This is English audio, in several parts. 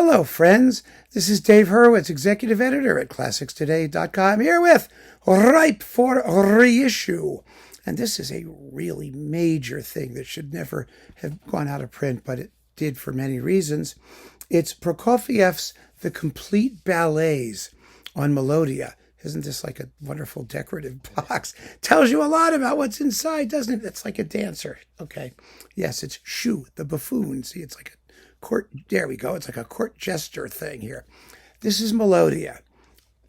Hello, friends. This is Dave Hurwitz, executive editor at ClassicsToday.com, here with Ripe for Reissue. And this is a really major thing that should never have gone out of print, but it did for many reasons. It's Prokofiev's The Complete Ballets on Melodiya. Isn't this like a wonderful decorative box? Tells you a lot about what's inside, doesn't it? It's like a dancer. Okay. Yes, it's Shu, the buffoon. See, it's like a court. There we go. It's like a court jester thing here. This is Melodiya.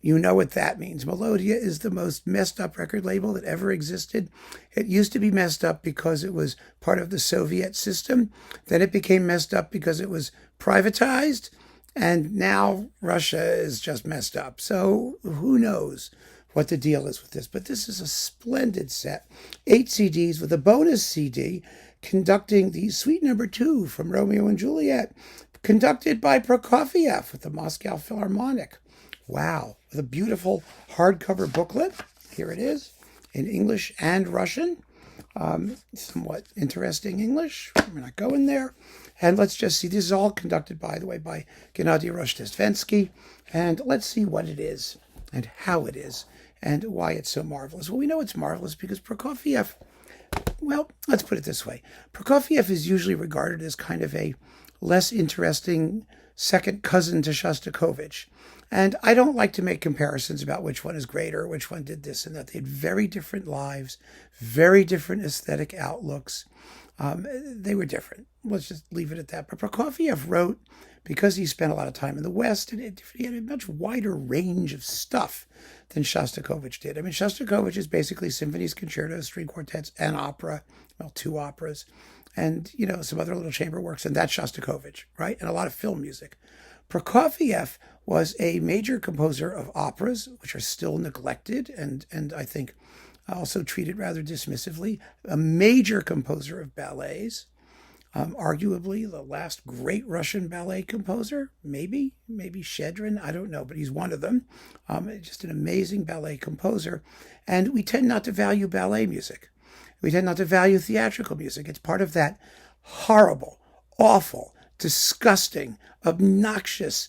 You know what that means. Melodiya is the most messed up record label that ever existed. It used to be messed up because it was part of the Soviet system. Then it became messed up because it was privatized. And now Russia is just messed up. So who knows what the deal is with this. But this is a splendid set. 8 CDs with a bonus CD conducting the Suite Number 2 from Romeo and Juliet, conducted by Prokofiev with the Moscow Philharmonic. Wow. With a beautiful hardcover booklet. Here it is in English and Russian. Somewhat interesting English. We're not going there. And let's just see. This is all conducted, by the way, by Gennady Rozhdestvensky. And let's see what it is and how it is and why it's so marvelous. Well, we know it's marvelous because Prokofiev, well, let's put it this way. Prokofiev is usually regarded as kind of a less interesting second cousin to Shostakovich. And I don't like to make comparisons about which one is greater, which one did this and that. They had very different lives, very different aesthetic outlooks. They were different. Let's just leave it at that. But Prokofiev wrote, because he spent a lot of time in the West, and he had a much wider range of stuff than Shostakovich did. I mean, Shostakovich is basically symphonies, concertos, string quartets, and opera. Well, 2 operas. And, some other little chamber works. And that's Shostakovich, right? And a lot of film music. Prokofiev was a major composer of operas, which are still neglected and I think also treated rather dismissively. A major composer of ballets, arguably the last great Russian ballet composer, maybe Shchedrin, I don't know, but he's one of them. Just an amazing ballet composer. And we tend not to value ballet music. We tend not to value theatrical music. It's part of that horrible, awful, disgusting, obnoxious,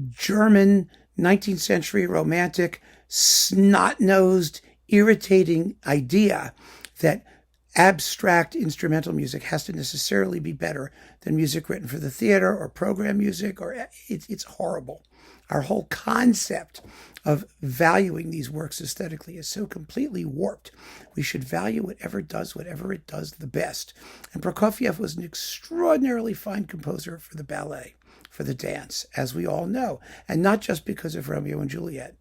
German 19th century romantic, snot-nosed, irritating idea that abstract instrumental music has to necessarily be better than music written for the theater or program music, or it's horrible. Our whole concept of valuing these works aesthetically is so completely warped. We should value whatever it does the best. And Prokofiev was an extraordinarily fine composer for the ballet, for the dance, as we all know, and not just because of Romeo and Juliet.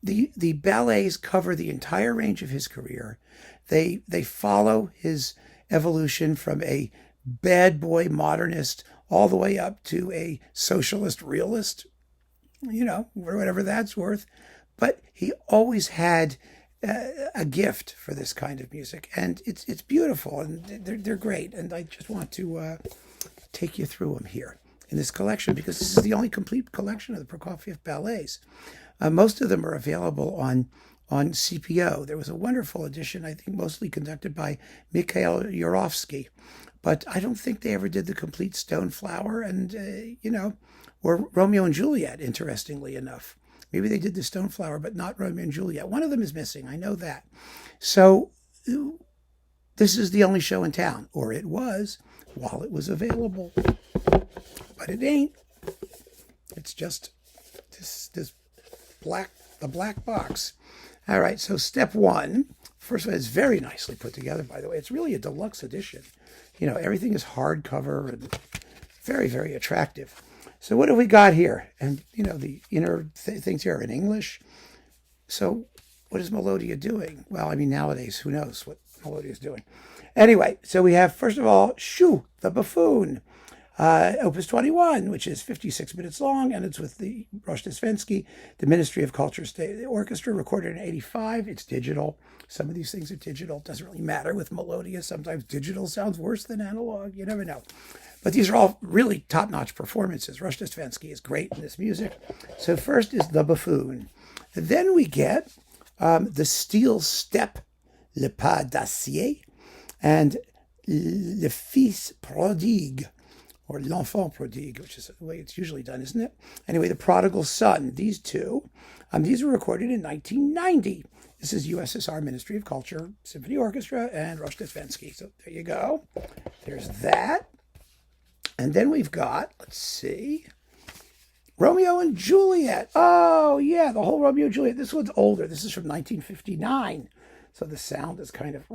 The ballets cover the entire range of his career. They follow his evolution from a bad boy modernist all the way up to a socialist realist, whatever that's worth. But he always had a gift for this kind of music, and it's beautiful, and they're great. And I just want to take you through them here in this collection, because this is the only complete collection of the Prokofiev ballets. Most of them are available on CPO. There was a wonderful edition, I think mostly conducted by Mikhail Yurovsky, but I don't think they ever did the complete Stoneflower and, or Romeo and Juliet, interestingly enough. Maybe they did the Stoneflower, but not Romeo and Juliet. One of them is missing, I know that. So this is the only show in town, or it was, while it was available. But it ain't. It's just this black box. All right, so step 1. First of all, it's very nicely put together, by the way. It's really a deluxe edition. Everything is hardcover and very, very attractive. So what have we got here? And, the inner things here are in English. So what is Melodiya doing? Well, I mean, nowadays, who knows what Melodiya is doing? Anyway, so we have, first of all, Shu, the buffoon. Opus 21, which is 56 minutes long, and it's with the Rozhdestvensky, the Ministry of Culture State Orchestra, recorded in 85. It's digital. Some of these things are digital. It doesn't really matter with Melodiya. Sometimes digital sounds worse than analog. You never know. But these are all really top-notch performances. Rozhdestvensky is great in this music. So first is the buffoon. Then we get the steel step, Le Pas d'Acier, and Le Fils Prodigue, or L'Enfant Prodigue, which is the way it's usually done, isn't it? Anyway, The Prodigal Son, these two, these were recorded in 1990. This is USSR Ministry of Culture Symphony Orchestra and Rozhdestvensky. So there you go. There's that. And then we've got, let's see, Romeo and Juliet. Oh, yeah, the whole Romeo and Juliet. This one's older. This is from 1959. So the sound is kind of,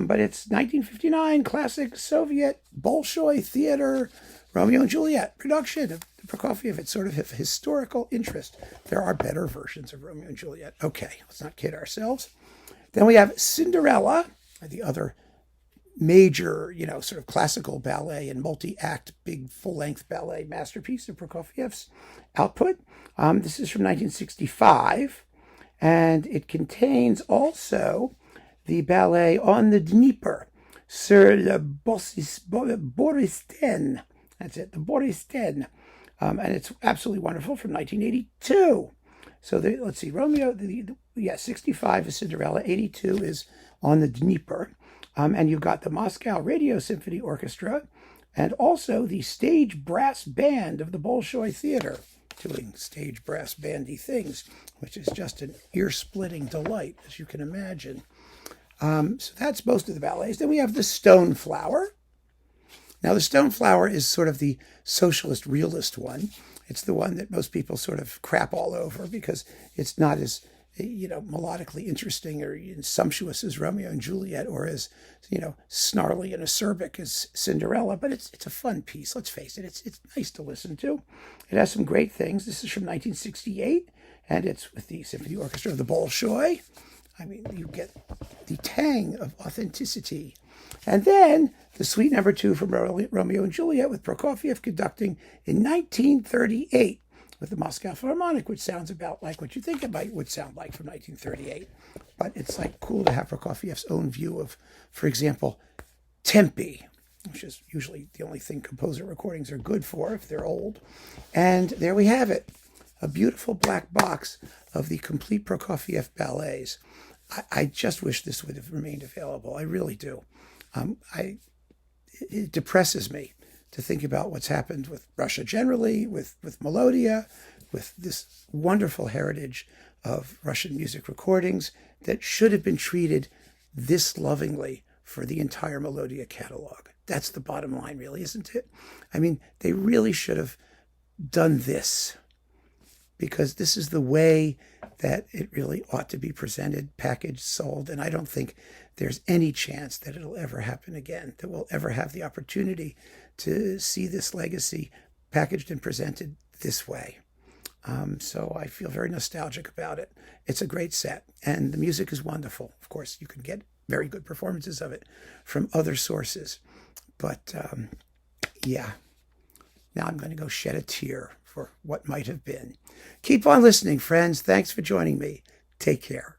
but it's 1959, classic Soviet Bolshoi theater, Romeo and Juliet production of Prokofiev. It's sort of of historical interest. There are better versions of Romeo and Juliet. Okay, let's not kid ourselves. Then we have Cinderella, the other major, sort of classical ballet and multi-act, big full-length ballet masterpiece of Prokofiev's output. This is from 1965, and it contains also the ballet On the Dnieper, Sur le Boristen. That's it, the Boristen. And it's absolutely wonderful, from 1982. So let's see, Romeo, 65 is Cinderella, 82 is On the Dnieper. And you've got the Moscow Radio Symphony Orchestra and also the stage brass band of the Bolshoi Theater doing stage brass bandy things, which is just an ear-splitting delight, as you can imagine. So that's most of the ballets. Then we have the Stoneflower. Now, the Stoneflower is sort of the socialist realist one. It's the one that most people sort of crap all over because it's not as melodically interesting or sumptuous as Romeo and Juliet, or as, snarly and acerbic as Cinderella, but it's a fun piece. Let's face it, it's nice to listen to. It has some great things. This is from 1968, and it's with the Symphony Orchestra of the Bolshoi. I mean, you get the tang of authenticity. And then the Suite Number 2 from Romeo and Juliet with Prokofiev conducting in 1938. With the Moscow Philharmonic, which sounds about like what you think it would sound like from 1938. But it's like cool to have Prokofiev's own view of, for example, tempi, which is usually the only thing composer recordings are good for if they're old. And there we have it, a beautiful black box of the complete Prokofiev ballets. I just wish this would have remained available. I really do. It depresses me to think about what's happened with Russia generally, with Melodiya, with this wonderful heritage of Russian music recordings that should have been treated this lovingly for the entire Melodiya catalog. That's the bottom line, really, isn't it? I mean, they really should have done this, because this is the way that it really ought to be presented, packaged, sold, and I don't think there's any chance that it'll ever happen again, that we'll ever have the opportunity to see this legacy packaged and presented this way. So I feel very nostalgic about it. It's a great set, and the music is wonderful. Of course, you can get very good performances of it from other sources. But now I'm going to go shed a tear for what might have been. Keep on listening, friends. Thanks for joining me. Take care.